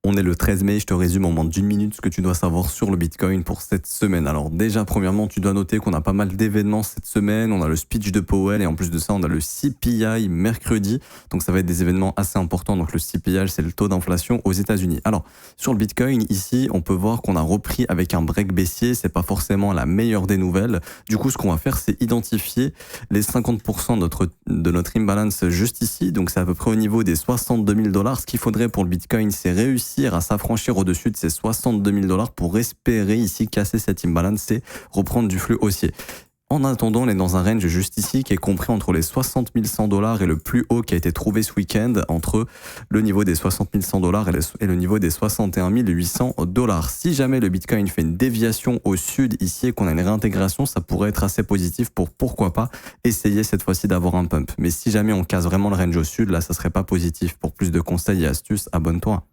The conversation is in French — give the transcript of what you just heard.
On est le 13 mai, je te résume en moins d'une minute ce que tu dois savoir sur le Bitcoin pour cette semaine. Alors déjà, premièrement, tu dois noter qu'on a pas mal d'événements cette semaine. On a le speech de Powell et en plus de ça, on a le CPI mercredi. Donc ça va être des événements assez importants. Donc le CPI, c'est le taux d'inflation aux États-Unis. Alors sur le Bitcoin, ici, on peut voir qu'on a repris avec un break baissier. C'est pas forcément la meilleure des nouvelles. Du coup, ce qu'on va faire, c'est identifier les 50% de notre imbalance juste ici. Donc c'est à peu près au niveau des 62 000 $. Ce qu'il faudrait pour le Bitcoin, c'est réussir à s'affranchir au-dessus de ces 62 000 $ pour espérer ici casser cette imbalance et reprendre du flux haussier. En attendant, on est dans un range juste ici qui est compris entre les 60 100 $ et le plus haut qui a été trouvé ce week-end entre le niveau des 60 100 $ et le niveau des 61 800 $. Si jamais le Bitcoin fait une déviation au sud ici et qu'on a une réintégration, ça pourrait être assez positif pour pourquoi pas essayer cette fois-ci d'avoir un pump. Mais si jamais on casse vraiment le range au sud, là ça serait pas positif. Pour plus de conseils et astuces, abonne-toi.